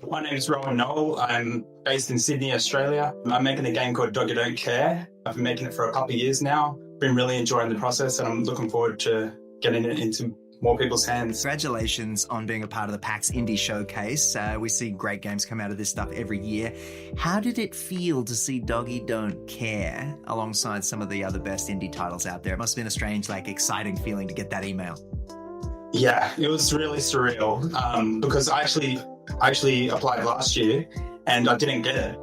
My name is Rohan Nowell. I'm based in Sydney, Australia. I'm making a game called Doggy Don't Care. I've been making it for a couple of years now. Been really enjoying the process, and I'm looking forward to getting it into more people's hands. Congratulations on being a part of the PAX Indie Showcase. We see great games come out of this stuff every year. How did it feel to see Doggy Don't Care alongside some of the other best indie titles out there? It must have been a strange, exciting feeling to get that email. Yeah, it was really surreal because I actually applied last year and I didn't get it.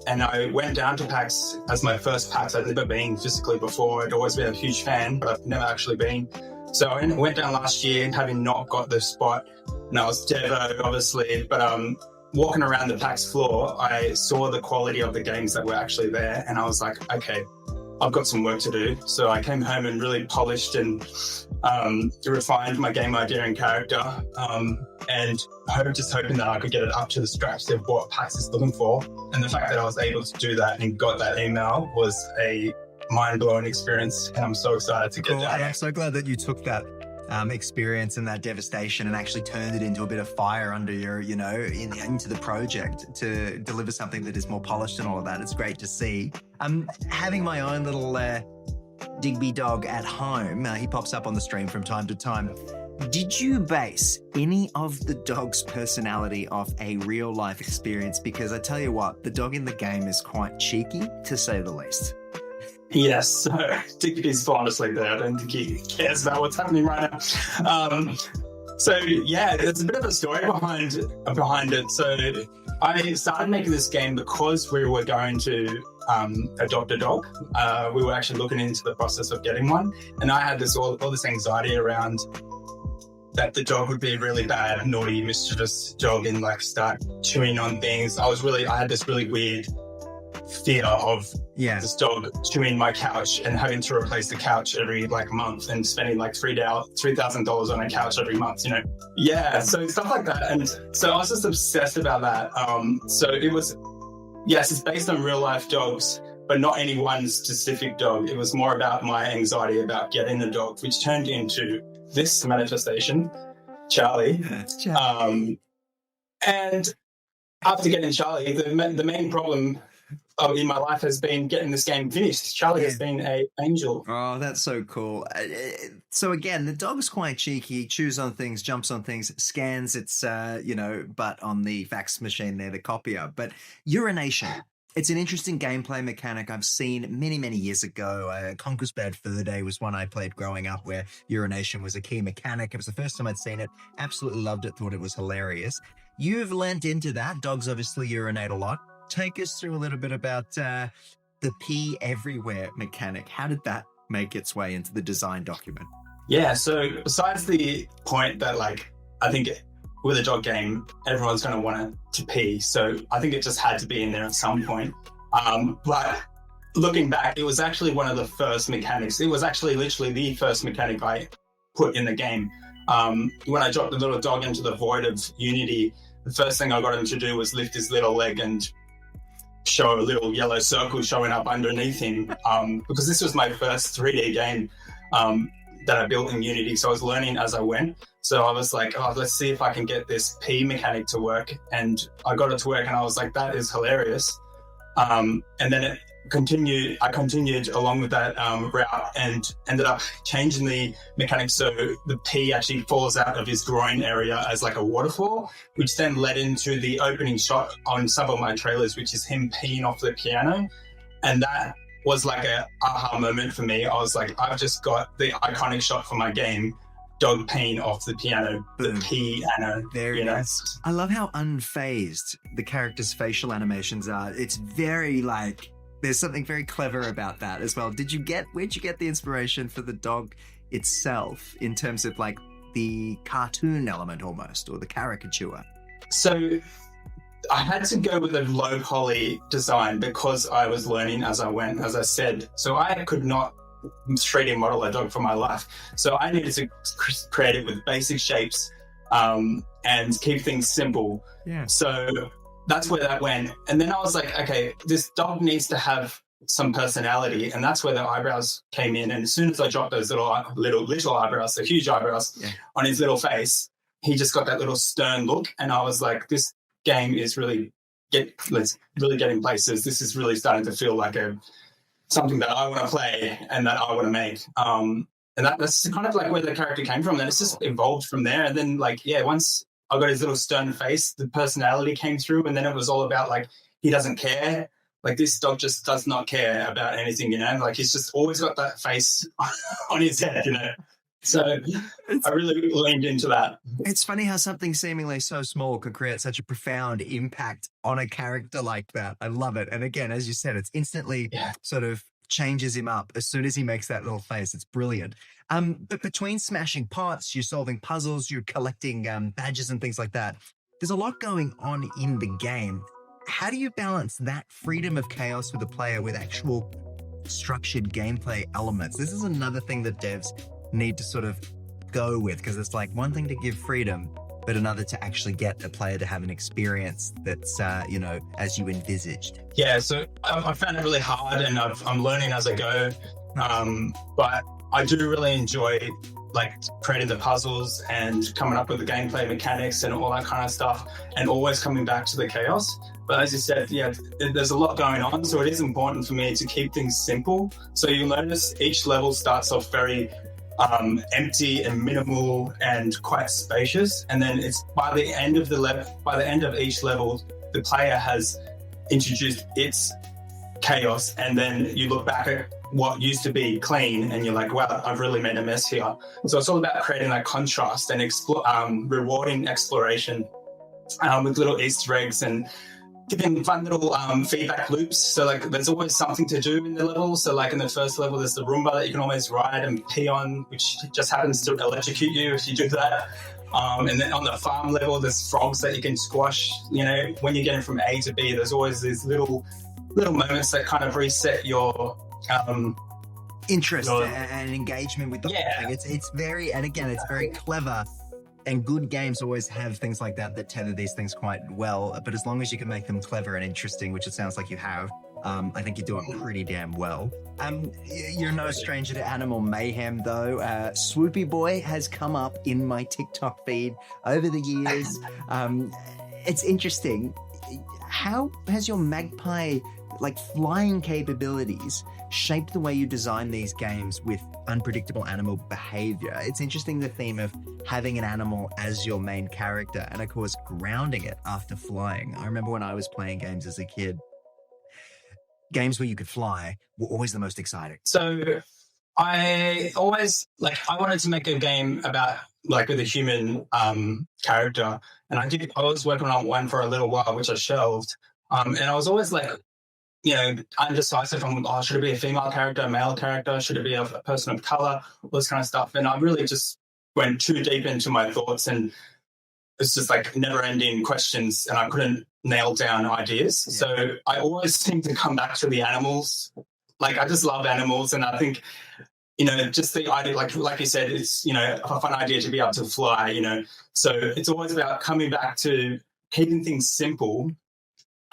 And I went down to PAX as my first PAX. I'd never been physically before. I'd always been a huge fan, but I've never actually been. So I went down last year having not got the spot, and I was devo, obviously, but walking around the PAX floor, I saw the quality of the games that were actually there, and I was like, okay, I've got some work to do. So I came home and really polished and refined my game idea and character, and just hoping that I could get it up to the scratch of what PAX is looking for. And the fact that I was able to do that and got that email was a mind-blowing experience, and I'm so excited to get that. I'm so glad that you took that experience and that devastation and actually turned it into a bit of fire under your, into the project to deliver something that is more polished and all of that. It's great to see. Having my own little Digby dog at home, he pops up on the stream from time to time. Did you base any of the dog's personality off a real life experience? Because I tell you what, the dog in the game is quite cheeky, to say the least. Yes, so Digby's fallen asleep there. I don't think he cares about what's happening right now. There's a bit of a story behind it. So I started making this game because we were going to adopt a dog. We were actually looking into the process of getting one, and I had all this anxiety around that the dog would be really bad, naughty, mischievous dog and start chewing on things. I had this really weird fear of this dog chewing my couch and having to replace the couch every month and spending $3,000 on a couch every month, so stuff like that. And so I was just obsessed about that. So it was, it's based on real life dogs, but not any one specific dog. It was more about my anxiety about getting the dog, which turned into this manifestation, Charlie. And after getting Charlie, the main problem in my life has been getting this game finished. Charlie has been an angel. Oh, that's so cool. So again, the dog's quite cheeky, chews on things, jumps on things, scans its, butt on the fax machine there, the copier. But urination, it's an interesting gameplay mechanic I've seen many, many years ago. Conkers Bad Fur Day was one I played growing up where urination was a key mechanic. It was the first time I'd seen it. Absolutely loved it, thought it was hilarious. You've lent into that. Dogs obviously urinate a lot. Take us through a little bit about the pee everywhere mechanic. How did that make its way into the design document? Yeah, so besides the point that I think with a dog game, everyone's going to want to pee. So I think it just had to be in there at some point. But looking back, it was actually one of the first mechanics. It was actually literally the first mechanic I put in the game. When I dropped the little dog into the void of Unity, the first thing I got him to do was lift his little leg and show a little yellow circle showing up underneath him, because this was my first 3D game that I built in Unity. So I was learning as I went. So I was like, let's see if I can get this P mechanic to work. And I got it to work and I was like, that is hilarious. And then I continued along with that route and ended up changing the mechanics so the P actually falls out of his groin area as a waterfall, which then led into the opening shot on some of my trailers, which is him peeing off the piano. And that was a aha moment for me. I was like, I've just got the iconic shot for my game, dog peeing off the piano, the piano. Very nice. I love how unfazed the character's facial animations are. It's very there's something very clever about that as well. Where'd you get the inspiration for the dog itself in terms of the cartoon element almost, or the caricature? So I had to go with a low poly design because I was learning as I went, as I said. So I could not 3D model a dog for my life. So I needed to create it with basic shapes and keep things simple. Yeah. So that's where that went. And then I was like, okay, this dog needs to have some personality. And that's where the eyebrows came in. And as soon as I dropped those little eyebrows, the huge eyebrows on his little face, he just got that little stern look. And I was like, this game is really getting places. This is really starting to feel like something that I want to play and that I want to make. And that's kind of like where the character came from. And it's just evolved from there. And then once I got his little stern face, the personality came through, and then it was all about like, he doesn't care. Like, this dog just does not care about anything, like he's just always got that face on his head, So I really leaned into that. It's funny how something seemingly so small could create such a profound impact on a character like that. I love it. And again, as you said, it's instantly sort of changes him up as soon as he makes that little face. It's brilliant. But between smashing pots, you're solving puzzles, you're collecting badges and things like that, there's a lot going on in the game. How do you balance that freedom of chaos for the player with actual structured gameplay elements? This is another thing that devs need to sort of go with, because it's like one thing to give freedom, but another to actually get the player to have an experience that's, as you envisaged. Yeah, so I found it really hard, and I'm learning as I go. But I do really enjoy like creating the puzzles and coming up with the gameplay mechanics and all that kind of stuff, and always coming back to the chaos. But as you said, there's a lot going on, so it is important for me to keep things simple. So you'll notice each level starts off very empty and minimal and quite spacious, and then it's by the end of each level, the player has introduced its chaos, and then you look back at what used to be clean and you're like, wow, I've really made a mess here. So it's all about creating that contrast and rewarding exploration with little Easter eggs and giving fun little feedback loops. So like there's always something to do in the level. So like in the first level, there's the Roomba that you can always ride and pee on, which just happens to electrocute you if you do that. And then on the farm level, there's frogs that you can squash. When you're getting from A to B, there's always these little moments that kind of reset your interest and engagement with the whole thing. It's very, and again, it's very clever. And good games always have things like that tether these things quite well. But as long as you can make them clever and interesting, which it sounds like you have, I think you're doing pretty damn well. You're no stranger to animal mayhem, though. Swoopy Boy has come up in my TikTok feed over the years. It's interesting. How has your magpie flying capabilities shaped the way you design these games with unpredictable animal behavior? It's interesting, the theme of having an animal as your main character and of course grounding it after flying. I remember when I was playing games as a kid, games where you could fly were always the most exciting. So I always I wanted to make a game about with a human character, and I was working on one for a little while, which I shelved, and I was always undecisive on, should it be a female character, a male character, should it be a person of color, all this kind of stuff. And I really just went too deep into my thoughts, and it's just never-ending questions, and I couldn't nail down ideas. Yeah. So I always seem to come back to the animals. I just love animals, and I think, just the idea, like you said, it's, a fun idea to be able to fly, So it's always about coming back to keeping things simple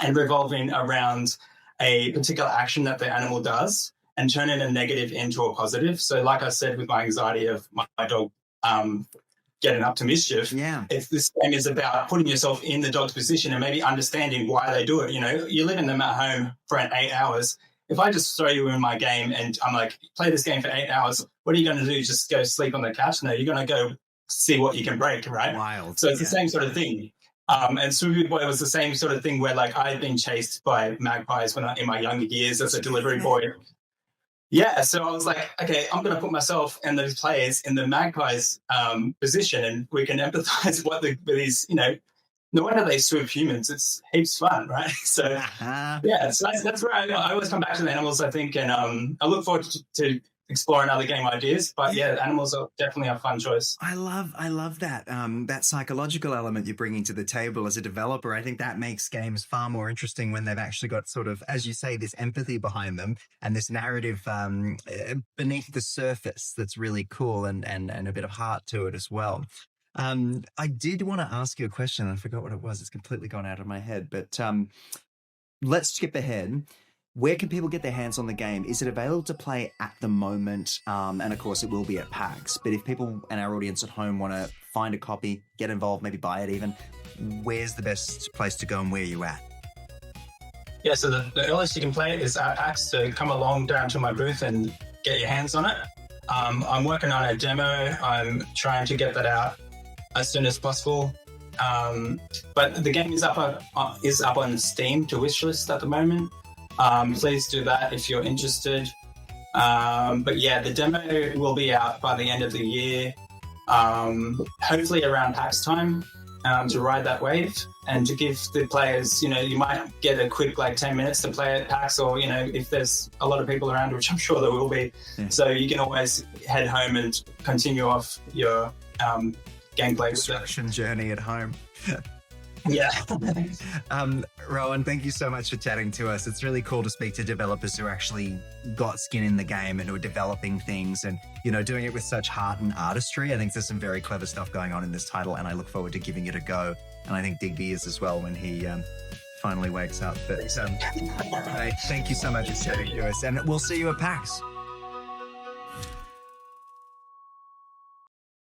and revolving around a particular action that the animal does and turning a negative into a positive. So like I said, with my anxiety of my dog getting up to mischief, this game is about putting yourself in the dog's position and maybe understanding why they do it. You're leaving them at home for 8 hours. If I just throw you in my game and I'm like, play this game for 8 hours, what are you going to do? Just go sleep on the couch? No, you're going to go see what you can break, right? Wild. So it's the same sort of thing. And Swoopy Boy was the same sort of thing where I had been chased by magpies in my younger years as a delivery boy. Yeah, so I was like, okay, I'm going to put myself and those players in the magpies position, and we can empathize with these, no wonder they swoop humans. It's heaps fun, right? So so that's where I always come back to the animals, I think, and I look forward to exploring other game ideas. But animals are definitely a fun choice. I love that that psychological element you're bringing to the table as a developer. I think that makes games far more interesting when they've actually got sort of, as you say, this empathy behind them and this narrative beneath the surface that's really cool and a bit of heart to it as well. I did want to ask you a question. I forgot what it was. It's completely gone out of my head, but let's skip ahead. Where can people get their hands on the game? Is it available to play at the moment? And of course, it will be at PAX. But if people and our audience at home want to find a copy, get involved, maybe buy it even, where's the best place to go and where are you at? Yeah, so the earliest you can play it is at PAX, so come along down to my booth and get your hands on it. I'm working on a demo. I'm trying to get that out as soon as possible. But the game is up on Steam to wishlist at the moment. Please do that if you're interested. But yeah, the demo will be out by the end of the year, hopefully around PAX time, to ride that wave and to give the players, you might get a quick 10 minutes to play at PAX, or, if there's a lot of people around, which I'm sure there will be. Yeah. So you can always head home and continue off your gameplay construction journey at home. Yeah. Rohan, thank you so much for chatting to us. It's really cool to speak to developers who actually got skin in the game and who are developing things and, doing it with such heart and artistry. I think there's some very clever stuff going on in this title, and I look forward to giving it a go. And I think Digby is as well when he finally wakes up. But thank you so much for chatting to us, and we'll see you at PAX.